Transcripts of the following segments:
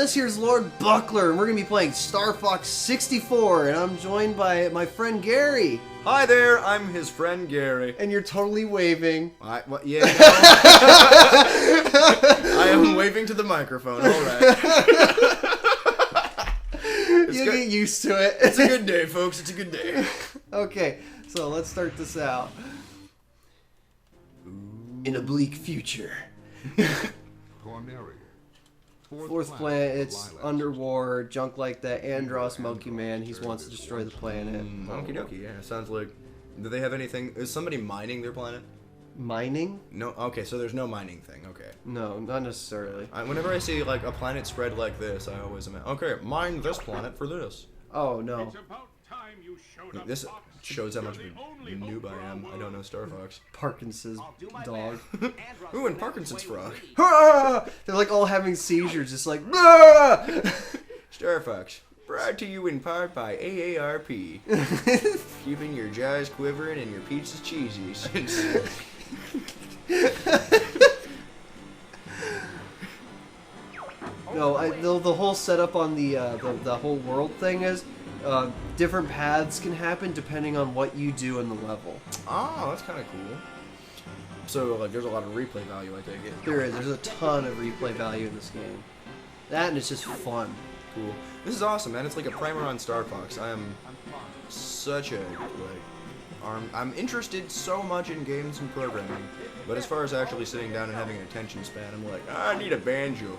this here's Lord Buckler, and we're gonna be playing Star Fox 64, and I'm joined by my friend Gary. Hi there, I'm his friend Gary. And you're totally waving. Yeah. I am waving to the microphone, alright. You'll get used to it. It's a good day, folks, it's a good day. Okay, so let's start this out. In a bleak future. Fourth planet, it's underwater, junk like that. Andros, Monkey Man, he wants to destroy the planet. Okie dokie, yeah, sounds like... Do they have anything... Is somebody mining their planet? Mining? No, okay, so there's no mining thing, okay. No, not necessarily. Whenever I see, like, a planet spread like this, I always imagine, okay, mine this planet for this. Oh, no. This shows how much of a noob I am. I don't know Star Fox. Parkinson's dog. Ooh, and Parkinson's frog. They're like all having seizures, just like... Star Fox, brought to you in part by AARP. Keeping your jaws quivering and your pizzas cheesy. No, the whole setup on the whole world thing is different paths can happen depending on what you do in the level. Oh, that's kind of cool. So, like, there's a lot of replay value, I take it. There is. There's a ton of replay value in this game. That and it's just fun. Cool. This is awesome, man. It's like a primer on Star Fox. I am such a, like, I'm interested so much in games and programming, but as far as actually sitting down and having an attention span, I'm like, I need a banjo.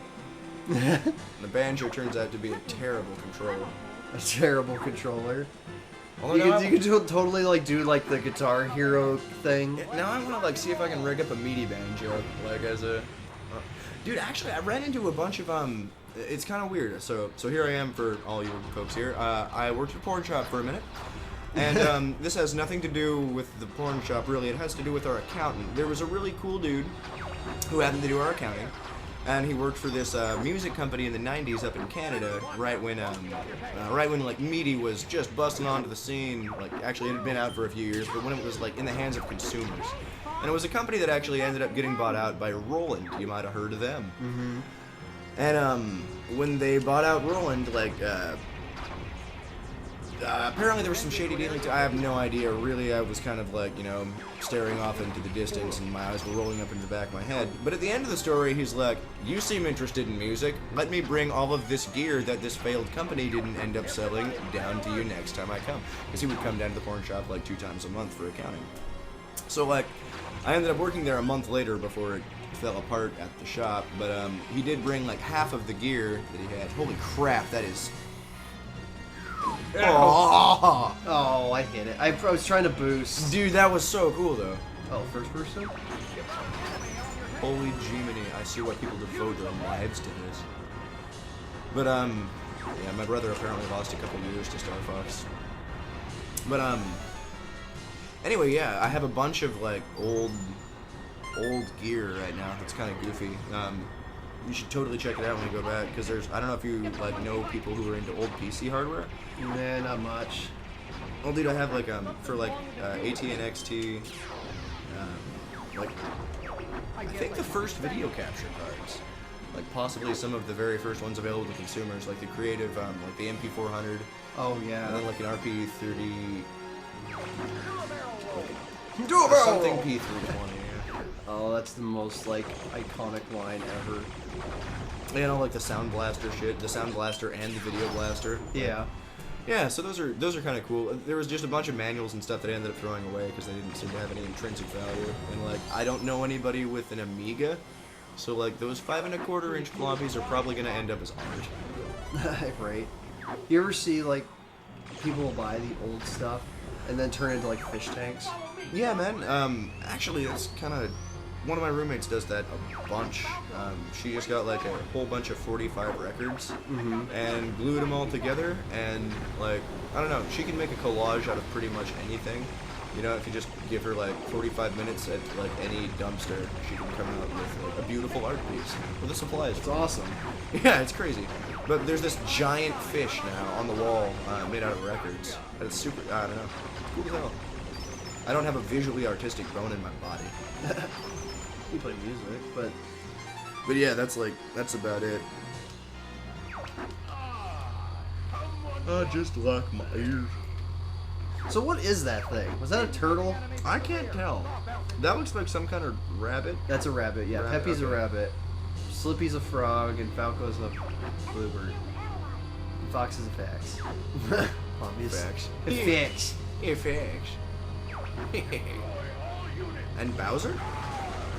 And the banjo turns out to be a terrible controller. A terrible controller. You could totally like do like the Guitar Hero thing. Now I want to like see if I can rig up a MIDI banjo, like as a. Dude, actually, I ran into a bunch of It's kind of weird. So here I am for all you folks here. I worked at a porn shop for a minute, and this has nothing to do with the porn shop really. It has to do with our accountant. There was a really cool dude who happened to do our accounting. And he worked for this music company in the '90s up in Canada, right when like MIDI was just busting onto the scene. Like, actually, it had been out for a few years, but when it was like in the hands of consumers. And it was a company that actually ended up getting bought out by Roland. You might have heard of them. Mm-hmm. And when they bought out Roland, like apparently there was some shady dealings. I have no idea. Really, I was kind of like, you know, staring off into the distance and my eyes were rolling up into the back of my head. But at the end of the story, he's like, you seem interested in music. Let me bring all of this gear that this failed company didn't end up selling down to you next time I come. Because he would come down to the porn shop like 2 times a month for accounting. So, like, I ended up working there a month later before it fell apart at the shop. But he did bring like half of the gear that he had. Holy crap, that is... Oh, I hit it. I was trying to boost. Dude, that was so cool, though. Oh, first person? Holy Gemini, I see why people devote their lives to this. But, yeah, my brother apparently lost a couple years to Star Fox. But, anyway, yeah, I have a bunch of, like, old gear right now. It's kind of goofy. You should totally check it out when you go back, because there's, I don't know if you, like, know people who are into old PC hardware. Nah, not much. Well, dude, I have, like, for, like, AT and XT, like, I think the first video capture cards. Like, possibly some of the very first ones available to consumers, like the Creative, like the MP400. Oh, yeah. And then, like, an RP30... Doorbell! Something P320, yeah. Oh, that's the most, like, iconic line ever. You know, like the Sound Blaster shit, the Sound Blaster and the Video Blaster. Yeah. Yeah, so those are kind of cool. There was just a bunch of manuals and stuff that I ended up throwing away because they didn't seem to have any intrinsic value. And, like, I don't know anybody with an Amiga, so, like, those 5 1/4 inch floppies are probably going to end up as art. Right. You ever see, like, people buy the old stuff and then turn into, like, fish tanks? Yeah, man. Actually, that's kind of... One of my roommates does that a bunch. She just got like a whole bunch of 45 records and glued them all together, and like, I don't know, she can make a collage out of pretty much anything. You know, if you just give her like 45 minutes at like any dumpster, she can come out with like, a beautiful art piece with the supplies. It's awesome. Yeah, it's crazy. But there's this giant fish now on the wall made out of records. And it's super, I don't know, it's cool as hell. I don't have a visually artistic bone in my body. You play music, but yeah, that's about it. I just like my ears. So what is that thing? Was that a turtle? I can't tell. That looks like some kind of rabbit. That's a rabbit, yeah. Rabbit, Peppy's okay. a rabbit. Slippy's a frog, and Falco's a bluebird. And Fox is a fax. Obvious. Fax. Fax. Hey, fax. And Bowser?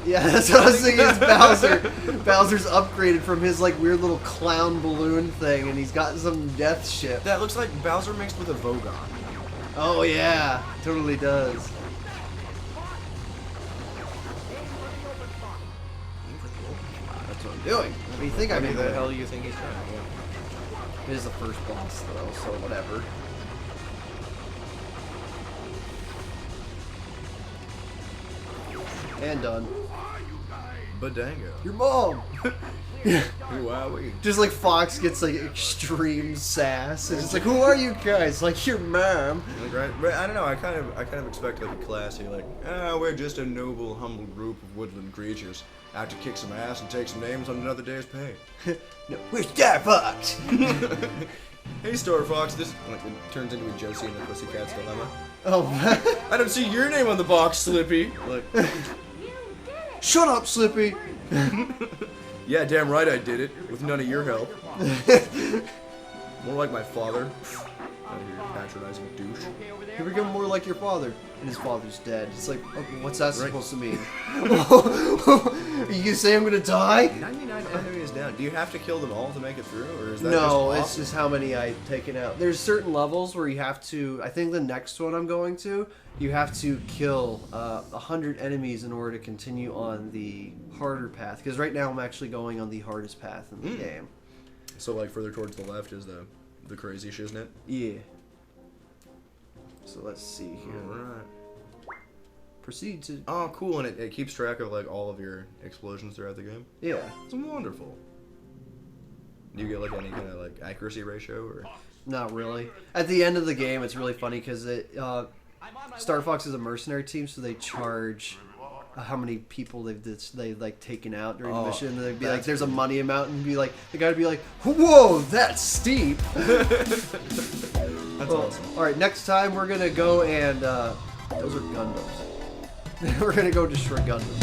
Yeah, that's what I was thinking. It's Bowser. Bowser's upgraded from his like weird little clown balloon thing, and he's got some death ship. That looks like Bowser mixed with a Vogon. Oh yeah, totally does. That's what I'm doing. What do you think I'm What the doing? hell do you think he's doing? It is the first boss though, so whatever. And done. Badango. Your mom! Wowee. Just like Fox gets like extreme sass. It's just like, who are you guys? Like your mom. Like, right, I don't know. I kind of expect like a classy, like, we're just a noble, humble group of woodland creatures out to kick some ass and take some names on another day's pay. No, where's Star Fox? Hey, Star Fox. This like it turns into a Josie and the Pussycat's Dilemma. Oh, I don't see your name on the box, Slippy. Like, shut up, Slippy. yeah, damn right I did it with none of your help. More like my father. Out of here, patronizing douche. You become more like your father, and his father's dead. It's like, okay, what's that Right. supposed to mean? You gonna say I'm gonna die? 99 enemies down. Do you have to kill them all to make it through, or is that No, just it's just how many I've taken out. There's certain levels where you have to. I think the next one I'm going to, you have to kill 100 enemies in order to continue on the harder path. Because right now I'm actually going on the hardest path in the game. So like further towards the left is the crazy shiznit. Yeah. So let's see here. Alright. Proceed to. Oh, cool, and it keeps track of like all of your explosions throughout the game. Yeah. It's wonderful. Do you get like any kind of like accuracy ratio or? Not really. At the end of the game, it's really funny because Star Fox is a mercenary team, so they charge how many people they've like taken out during the mission. And they'd be like, "There's a money amount," and be like, the guy would be like, "Whoa, that's steep." That's awesome. All right, next time we're gonna go and those are Gundams. We're gonna go destroy Gundams.